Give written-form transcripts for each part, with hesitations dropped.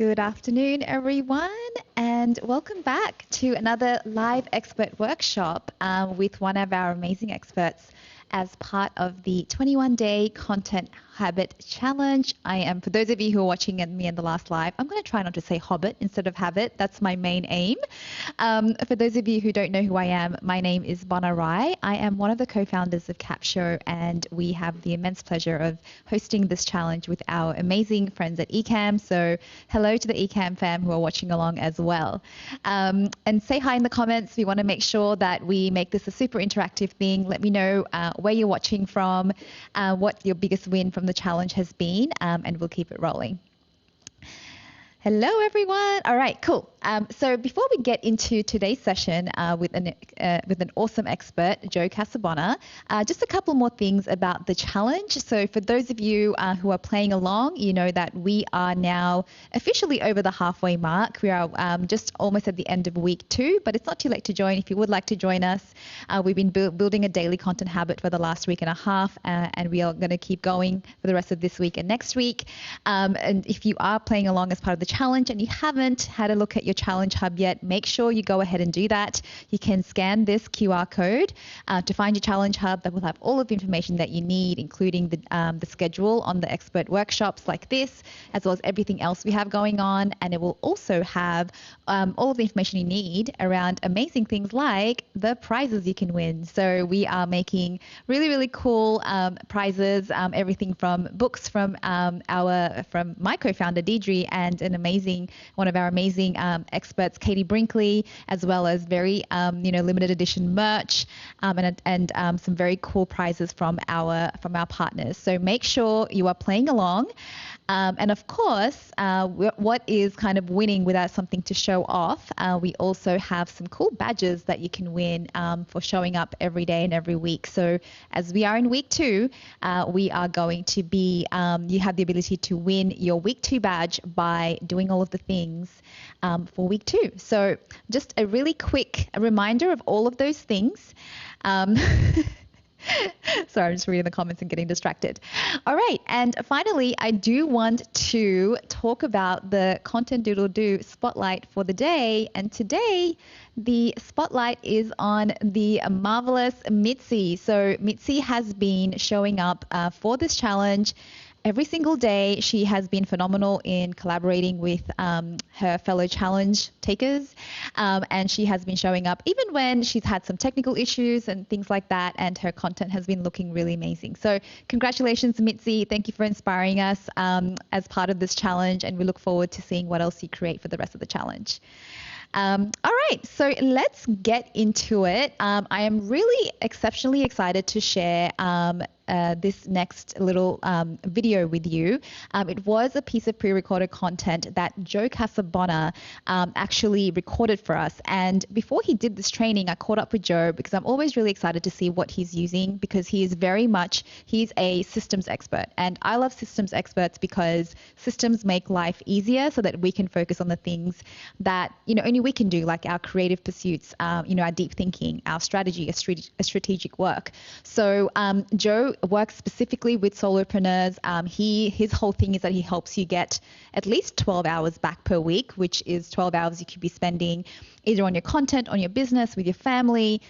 Good afternoon, everyone, and welcome back to another live expert workshop with one of our amazing experts as part of the 21-day content habit challenge. I am, for those of you who are watching me in the last live, I'm going to try not to say hobbit instead of habit. That's my main aim. For those of you who don't know who I am, my name is Bona Rai. I am one of the co-founders of Capshow, and we have the immense pleasure of hosting this challenge with our amazing friends at Ecamm. So hello to the Ecamm fam who are watching along as well. And say hi in the comments. We want to make sure that we make this a super interactive thing. Let me know where you're watching from, what your biggest win from the challenge has been, and we'll keep it rolling. Hello, everyone. All right, cool. So before we get into today's session with an awesome expert, Joe Casabona, just a couple more things about the challenge. So for those of you who are playing along, you know that we are now officially over the halfway mark. We are just almost at the end of week 2, but it's not too late to join if you would like to join us. We've been building a daily content habit for the last week and a half, and we are going to keep going for the rest of this week and next week. And if you are playing along as part of the challenge and you haven't had a look at your challenge hub yet, make sure you go ahead and do that. You can scan this QR code to find your challenge hub that will have all of the information that you need, including the schedule on the expert workshops like this, as well as everything else we have going on. And it will also have all of the information you need around amazing things like the prizes you can win. So we are making really, really cool prizes, everything from books from my co-founder Deidre, and one of our amazing experts, Katie Brinkley, as well as very limited edition merch, and some very cool prizes from our partners. So make sure you are playing along. And of course, what is kind of winning without something to show off? We also have some cool badges that you can win for showing up every day and every week. So as we are in week 2, we are going to be, you have the ability to win your week 2 badge by doing all of the things for week 2. So just a really quick reminder of all of those things. Sorry, I'm just reading the comments and getting distracted. All right. And finally, I do want to talk about the Content Doodle Doo spotlight for the day. And today, the spotlight is on the marvelous Mitzi. So Mitzi has been showing up for this challenge every single day. She has been phenomenal in collaborating with her fellow challenge takers, and she has been showing up even when she's had some technical issues and things like that, and her content has been looking really amazing. So congratulations, Mitzi. Thank you for inspiring us as part of this challenge, and we look forward to seeing what else you create for the rest of the challenge. All right, so let's get into it. I am really exceptionally excited to share this next little video with you. It was a piece of pre-recorded content that Joe Casabona actually recorded for us. And before he did this training, I caught up with Joe because I'm always really excited to see what he's using, because he's a systems expert. And I love systems experts because systems make life easier so that we can focus on the things that, only we can do, like our creative pursuits, our deep thinking, our strategy, a strategic work. So Joe works specifically with solopreneurs. His whole thing is that he helps you get at least 12 hours back per week, which is 12 hours you could be spending either on your content, on your business, with your family,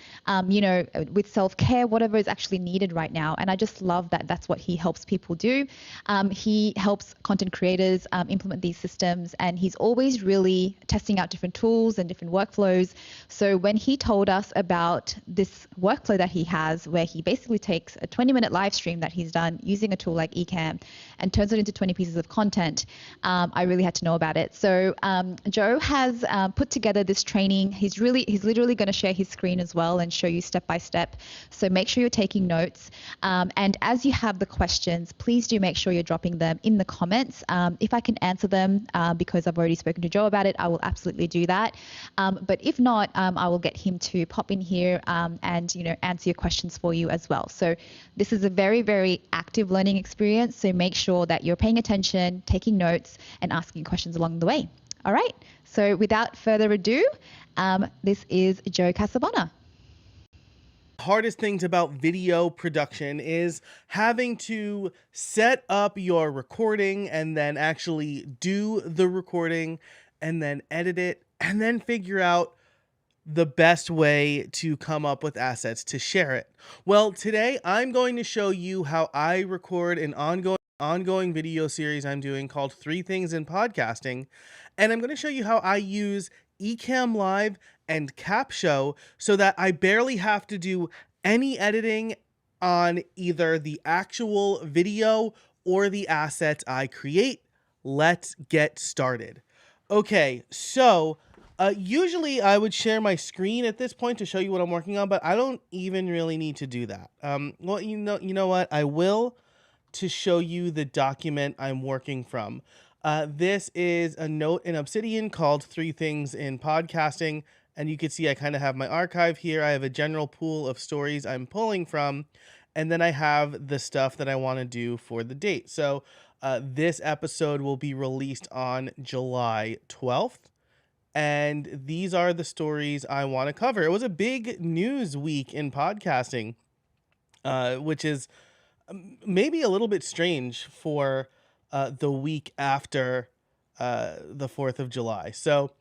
with self-care, whatever is actually needed right now. And I just love that that's what he helps people do. He helps content creators implement these systems, and he's always really testing out different tools and different workflows. So when he told us about this workflow that he has, where he basically takes a 20-minute live stream that he's done using a tool like Ecamm and turns it into 20 pieces of content, I really had to know about it. So Joe has put together this training. He's literally going to share his screen as well and show you step by step. So make sure you're taking notes. And as you have the questions, please do make sure you're dropping them in the comments. If I can answer them, because I've already spoken to Joe about it, I will absolutely do that. But if not, I will get him to pop in here and answer your questions for you as well. So this is a very, very active learning experience. So make sure that you're paying attention, taking notes, and asking questions along the way. All right. So without further ado, this is Joe Casabona. hardest things about video production is having to set up your recording and then actually do the recording and then edit it and then figure out the best way to come up with assets to share it. Well, today I'm going to show you how I record an ongoing video series I'm doing called 3 Things in Podcasting, and I'm going to show you how I use Ecamm Live and CapShow so that I barely have to do any editing on either the actual video or the assets I create. Let's get started. Okay, so usually I would share my screen at this point to show you what I'm working on, but I don't even really need to do that. Well, you know what? I will, to show you the document I'm working from. This is a note in Obsidian called 3 Things in Podcasting, and you can see I kind of have my archive here. I have a general pool of stories I'm pulling from, and then I have the stuff that I want to do for the date. So this episode will be released on July 12th. And these are the stories I want to cover. It was a big news week in podcasting, which is maybe a little bit strange for the week after the 4th of July. So,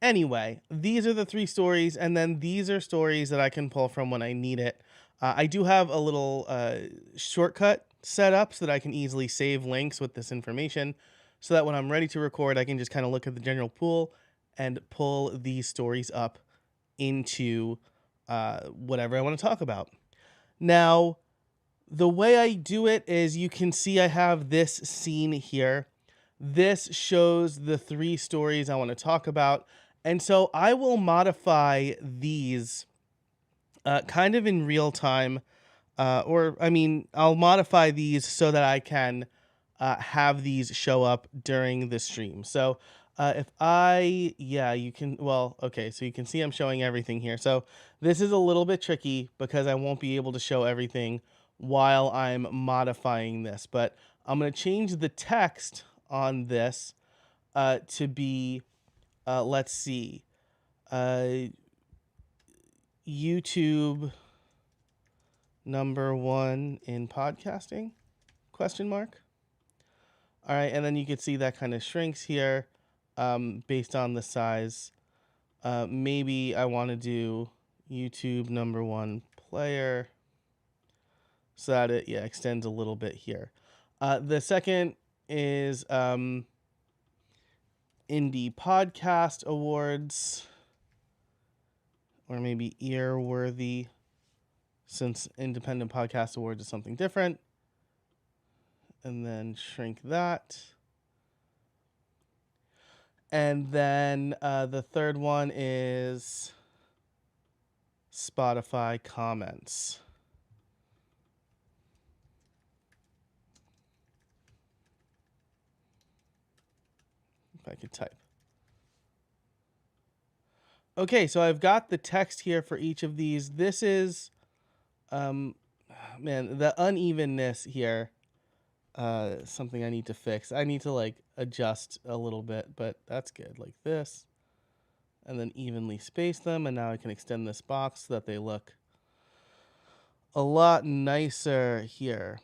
anyway, these are the 3 stories, and then these are stories that I can pull from when I need it. I do have a little shortcut set up so that I can easily save links with this information so that when I'm ready to record, I can just kind of look at the general pool and pull these stories up into whatever I want to talk about. Now, the way I do it is you can see I have this scene here. This shows the 3 stories I want to talk about. And so I will modify these kind of in real time. I'll modify these so that I can have these show up during the stream. So you can, so you can see I'm showing everything here. So this is a little bit tricky because I won't be able to show everything while I'm modifying this, but I'm going to change the text on this to be, let's see, YouTube #1 in podcasting, ? All right, and then you can see that kind of shrinks here based on the size. Maybe I want to do YouTube #1 player so that it extends a little bit here. The second is Indie Podcast Awards, or maybe Earworthy, since Independent Podcast Awards is something different. And then shrink that. And then the third one is Spotify comments. If I could type. Okay, so I've got the text here for each of these. This is, the unevenness here. Something I need to fix. I need to adjust a little bit, but that's good. Like this, and then evenly space them, and now I can extend this box so that they look a lot nicer here.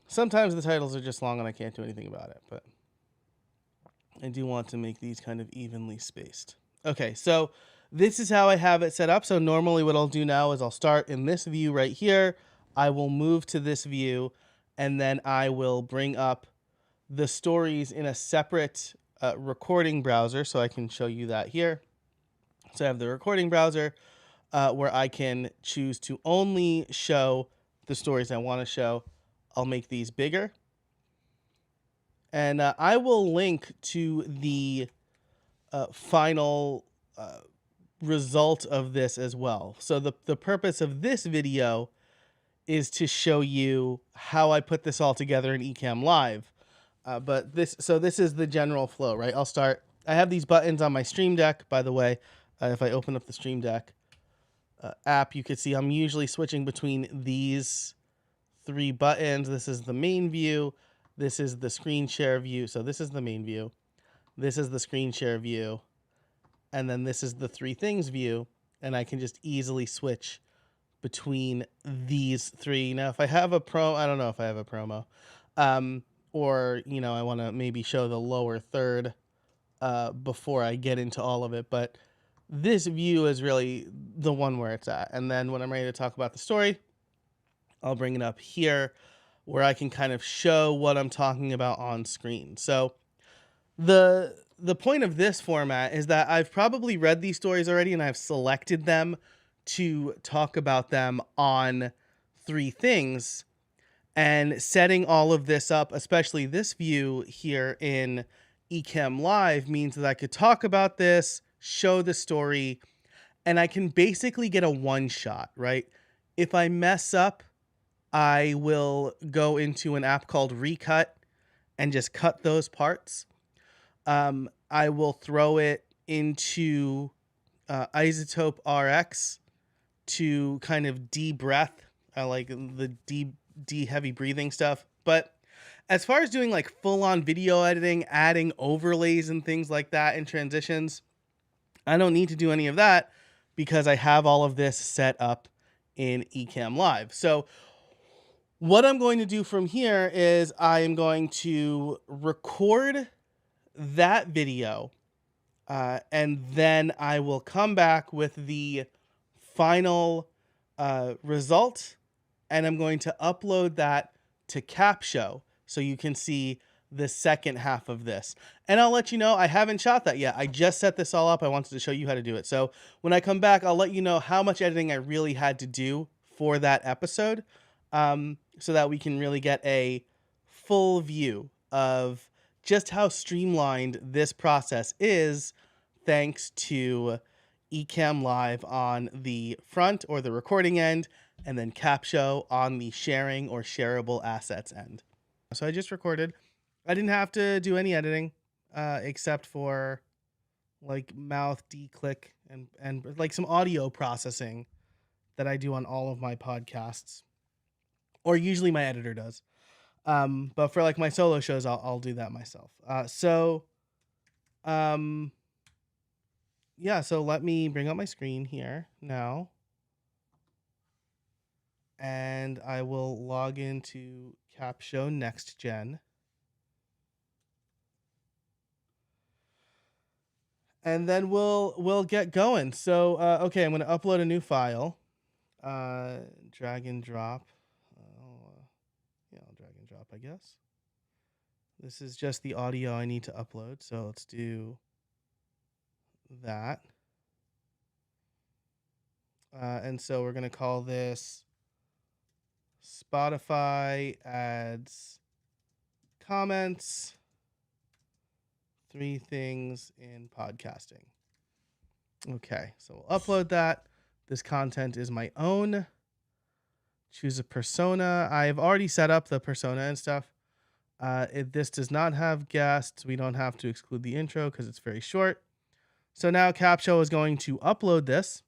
Sometimes the titles are just long and I can't do anything about it, but I do want to make these kind of evenly spaced. Okay, so this is how I have it set up. So normally what I'll do now is I'll start in this view right here. I will move to this view, and then I will bring up the stories in a separate recording browser, so I can show you that here. So I have the recording browser where I can choose to only show the stories I want to show. I'll make these bigger. And I will link to the final result of this as well. So the purpose of this video is to show you how I put this all together in Ecamm Live. But this is the general flow, right? I'll start. I have these buttons on my Stream Deck, by the way. If I open up the Stream Deck app, you can see I'm usually switching between these 3 buttons. This is the main view. This is the screen share view. So this is the main view. This is the screen share view. And then this is the 3 things view. And I can just easily switch between these three. Now, if I have a I don't know if I have a promo. Or, I want to maybe show the lower third before I get into all of it. But this view is really the one where it's at. And then when I'm ready to talk about the story, I'll bring it up here where I can kind of show what I'm talking about on screen. So the point of this format is that I've probably read these stories already and I've selected them to talk about them on three things. And setting all of this up, especially this view here in Ecamm Live, means that I could talk about this, show the story, and I can basically get a one shot, right? If I mess up, I will go into an app called Recut and just cut those parts. I will throw it into Isotope RX to kind of de-breath. I like the de heavy breathing stuff. But as far as doing like full-on video editing, adding overlays and things like that and transitions, I don't need to do any of that because I have all of this set up in Ecamm Live. So what I'm going to do from here is I am going to record that video and then I will come back with the final result, and I'm going to upload that to Capshow so you can see the second half of this. And I'll let you know, I haven't shot that yet. I just set this all up. I wanted to show you how to do it. So when I come back, I'll let you know how much editing I really had to do for that episode, so that we can really get a full view of just how streamlined this process is thanks to Ecamm Live on the front or the recording end, and then Capshow on the sharing or shareable assets end. So I just recorded. I didn't have to do any editing except for like mouth declick and like some audio processing that I do on all of my podcasts, or usually my editor does. But for like my solo shows, I'll do that myself. Yeah, so let me bring up my screen here now. And I will log into Capshow Next Gen. And then we'll get going. So, okay, I'm going to upload a new file. Drag and drop. I'll drag and drop, I guess. This is just the audio I need to upload. So let's do that. And so we're going to call this Spotify adds comments, 3 things in podcasting. Okay, so we'll upload that. This content is my own. Choose a persona. I've already set up the persona and stuff. This does not have guests. We don't have to exclude the intro because it's very short. So now Capshow is going to upload this,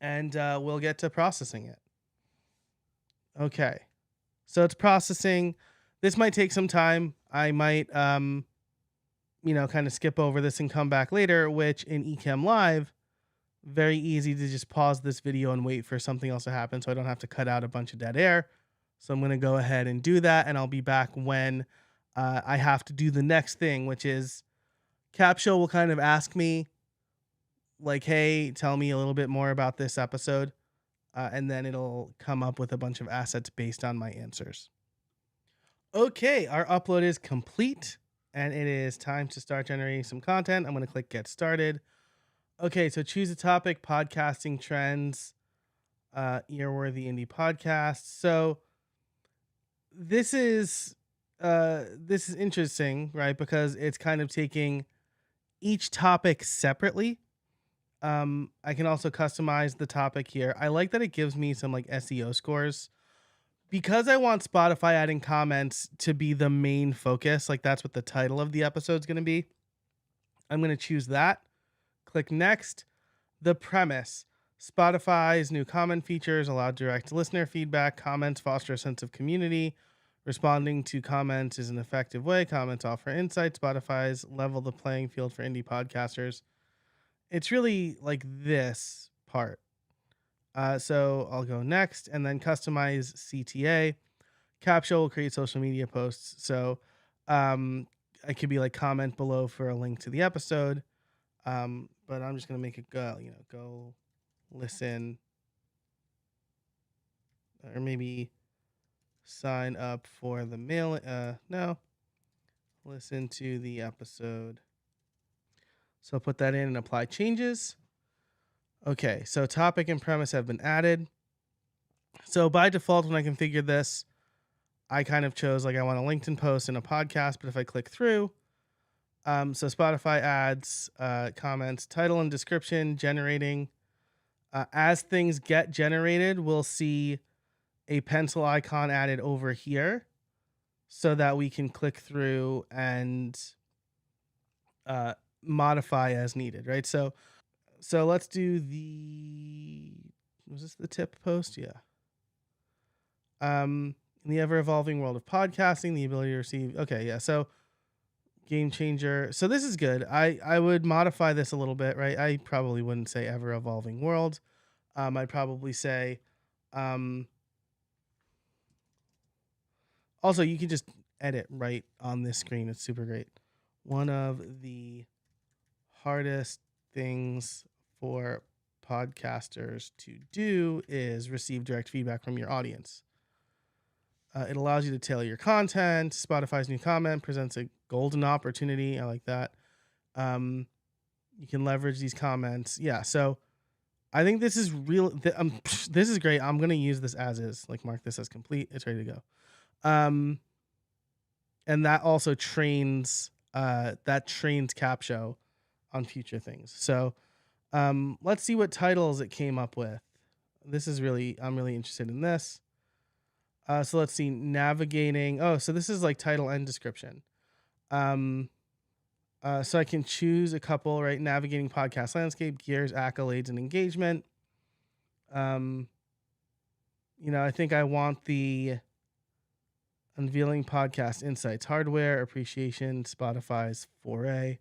and we'll get to processing it. Okay, so it's processing. This might take some time. I might, kind of skip over this and come back later, which in Ecamm Live, very easy to just pause this video and wait for something else to happen so I don't have to cut out a bunch of dead air. So I'm going to go ahead and do that, and I'll be back when I have to do the next thing, which is Capshow will kind of ask me, like, hey, tell me a little bit more about this episode. And then it'll come up with a bunch of assets based on my answers. Okay, our upload is complete, and it is time to start generating some content. I'm going to click Get Started. Okay, so choose a topic, podcasting trends, earworthy indie podcasts. So this is interesting, right? Because it's kind of taking each topic separately. I can also customize the topic here. I like that it gives me some like SEO scores because I want Spotify adding comments to be the main focus. Like that's what the title of the episode is going to be. I'm going to choose that. Click next. The premise: Spotify's new comment features allow direct listener feedback. Comments foster a sense of community. Responding to comments is an effective way. Comments offer insight. Spotify's level the playing field for indie podcasters. It's really like this part. So I'll go next and then customize CTA. CAPTCHA will create social media posts. So it could be like comment below for a link to the episode. But I'm just going to make it go listen, or maybe sign up for the mail. No, listen to the episode. So I'll put that in and apply changes. Okay, so topic and premise have been added. So by default, when I configured this, I kind of chose like I want a LinkedIn post and a podcast, but if I click through, so Spotify adds comments, title and description, generating. As things get generated, we'll see a pencil icon added over here so that we can click through and modify as needed, right? So let's do was this the tip post? Yeah. In the ever-evolving world of podcasting, the ability to receive. Okay, yeah. So game changer. So this is good. I would modify this a little bit, right? I probably wouldn't say ever-evolving world. I'd probably say. Also, you can just edit right on this screen. It's super great. One of the hardest things for podcasters to do is receive direct feedback from your audience. It allows you to tailor your content. Spotify's new comment presents a golden opportunity. I like that. You can leverage these comments. Yeah, so I think this is real. This is great. I'm going to use this as is. Like, mark this as complete. It's ready to go. And that also trains CAPTCHA on future things. So let's see what titles it came up with. I'm really interested in this. So let's see, navigating. Oh, so this is like title and description. So I can choose a couple, right? Navigating podcast landscape, gears, accolades, and engagement. I think I want the unveiling podcast insights, hardware, appreciation, Spotify's foray.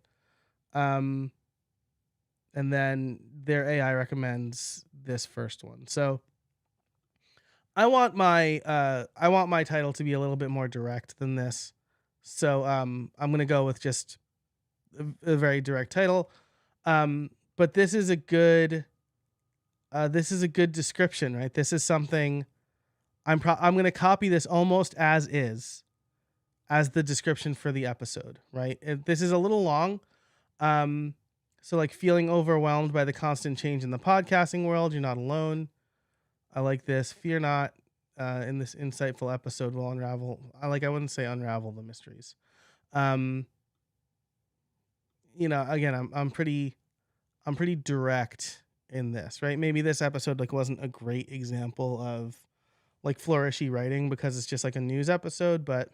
And then their AI recommends this first one. So I want my title to be a little bit more direct than this. So I'm gonna go with just a very direct title. But this is a good description, right? This is something I'm gonna copy this almost as is, as the description for the episode, right? This is a little long. So like feeling overwhelmed by the constant change in the podcasting world, you're not alone. I like this. Fear not. In this insightful episode, will unravel. I wouldn't say unravel the mysteries. Again, I'm pretty direct in this, right? Maybe this episode like wasn't a great example of like flourishy writing because it's just like a news episode, but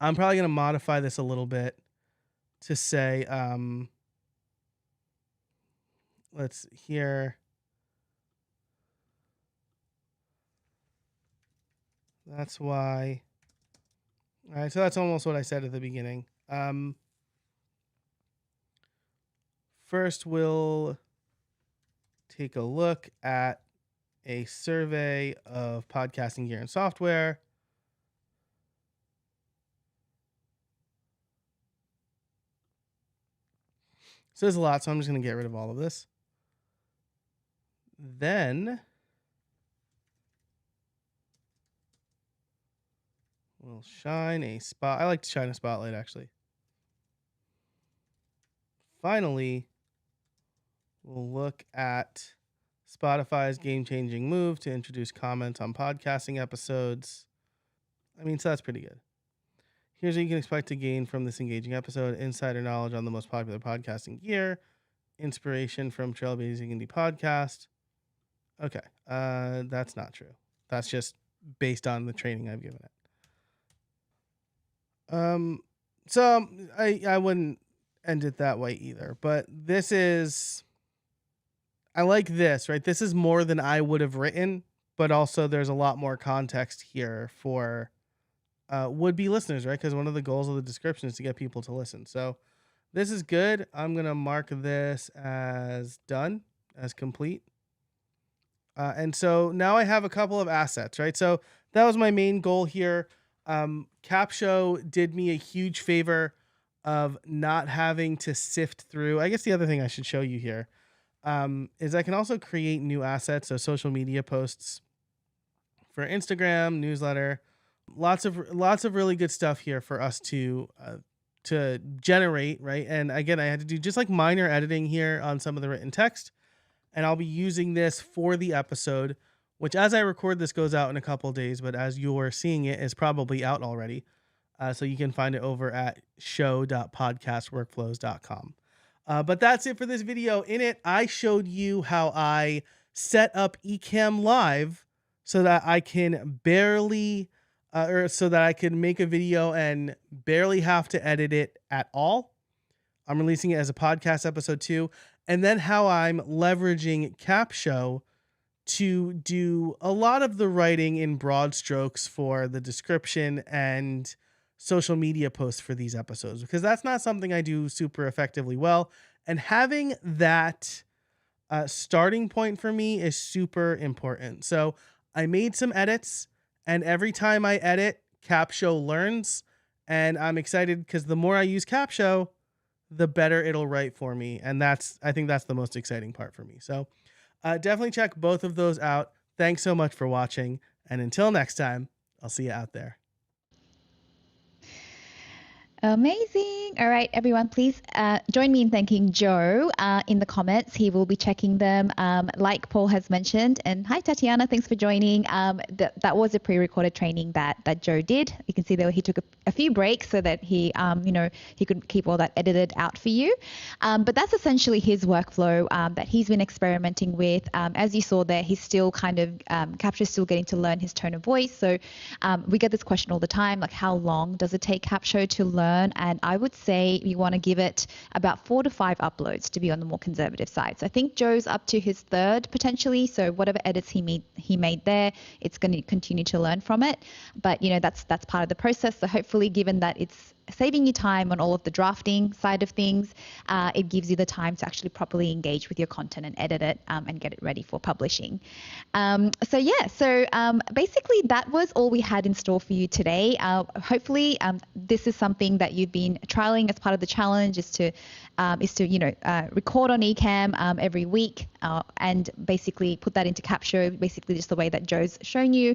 I'm probably gonna modify this a little bit to say, let's hear. That's why. All right, so that's almost what I said at the beginning. First, we'll take a look at a survey of podcasting gear and software. So there's a lot, so I'm just going to get rid of all of this. Then we'll shine a spot. I like to shine a spotlight, actually. Finally, we'll look at Spotify's game-changing move to introduce comments on podcasting episodes. So that's pretty good. Here's what you can expect to gain from this engaging episode: insider knowledge on the most popular podcasting gear, inspiration from Trailblazing Indie Podcast. Okay, that's not true. That's just based on the training I've given it. So I wouldn't end it that way either. But this is, I like this, right? This is more than I would have written, but also there's a lot more context here for would-be listeners, right? Because one of the goals of the description is to get people to listen. So this is good. I'm going to mark this as done, as complete. And so now I have a couple of assets, right? So that was my main goal here. Capshow did me a huge favor of not having to sift through. I guess the other thing I should show you here is I can also create new assets, so social media posts for Instagram, newsletter, lots of really good stuff here for us to generate, right? And again, I had to do just like minor editing here on some of the written text, and I'll be using this for the episode, which as I record this goes out in a couple of days, but as you're seeing it is probably out already. So you can find it over at show.podcastworkflows.com. But that's it for this video. In it, I showed you how I set up Ecamm Live so that I can so that I can make a video and barely have to edit it at all. I'm releasing it as a podcast episode too. And then how I'm leveraging Capshow to do a lot of the writing in broad strokes for the description and social media posts for these episodes, because that's not something I do super effectively well. And having that starting point for me is super important. So I made some edits, and every time I edit, Capshow learns. And I'm excited because the more I use Capshow, the better it'll write for me. And I think that's the most exciting part for me. So definitely check both of those out. Thanks so much for watching. And until next time, I'll see you out there. Amazing. All right, everyone, please join me in thanking Joe in the comments. He will be checking them like Paul has mentioned. And hi, Tatiana. Thanks for joining. That was a pre-recorded training that Joe did. You can see that he took a few breaks so that he could keep all that edited out for you. But that's essentially his workflow that he's been experimenting with. As you saw there, he's still kind of, Capshow still getting to learn his tone of voice. So we get this question all the time, like how long does it take Capshow to learn? And I would say you want to give it about 4 to 5 uploads to be on the more conservative side. So I think Joe's up to his 3rd potentially. So whatever edits he made there, it's going to continue to learn from it. But that's part of the process. So hopefully, given that it's saving you time on all of the drafting side of things, it gives you the time to actually properly engage with your content and edit it and get it ready for publishing. So basically that was all we had in store for you today. Hopefully this is something that you've been trialing as part of the challenge, is to record on Ecamm every week and basically put that into Capshow, basically just the way that Joe's shown you.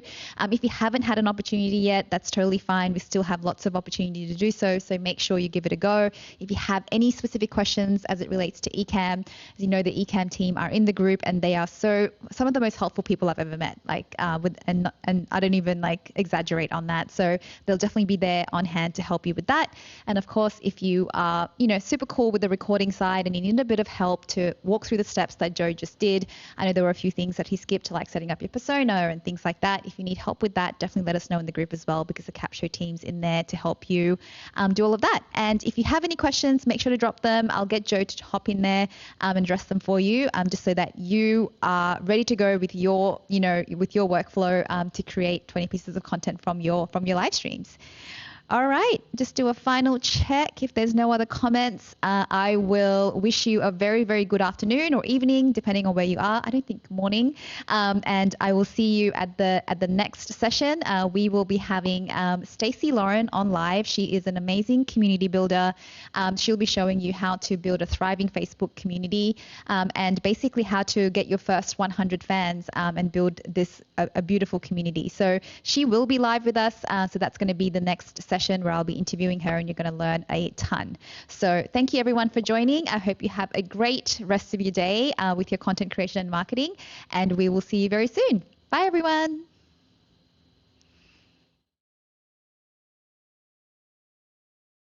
If you haven't had an opportunity yet, that's totally fine. We still have lots of opportunity to do so. So make sure you give it a go. If you have any specific questions as it relates to Ecamm, as you know, the Ecamm team are in the group, and they are some of the most helpful people I've ever met. And I don't even exaggerate on that. So they'll definitely be there on hand to help you with that. And of course, if you are super cool with the recording side and you need a bit of help to walk through the steps that Joe just did, I know there were a few things that he skipped, like setting up your persona and things like that. If you need help with that, definitely let us know in the group as well, because the Capshow team's in there to help you do all of that. And if you have any questions, make sure to drop them. I'll get Joe to hop in there and address them for you, just so that you are ready to go with your workflow to create 20 pieces of content from your live streams. All right, just do a final check. If there's no other comments, I will wish you a very, very good afternoon or evening, depending on where you are. I don't think morning. And I will see you at the next session. We will be having Stacey Lauren on live. She is an amazing community builder. She'll be showing you how to build a thriving Facebook community and basically how to get your first 100 fans and build this a beautiful community. So she will be live with us. So that's going to be the next session where I'll be interviewing her, and you're going to learn a ton. So thank you everyone for joining. I hope you have a great rest of your day with your content creation and marketing, and we will see you very soon. Bye everyone.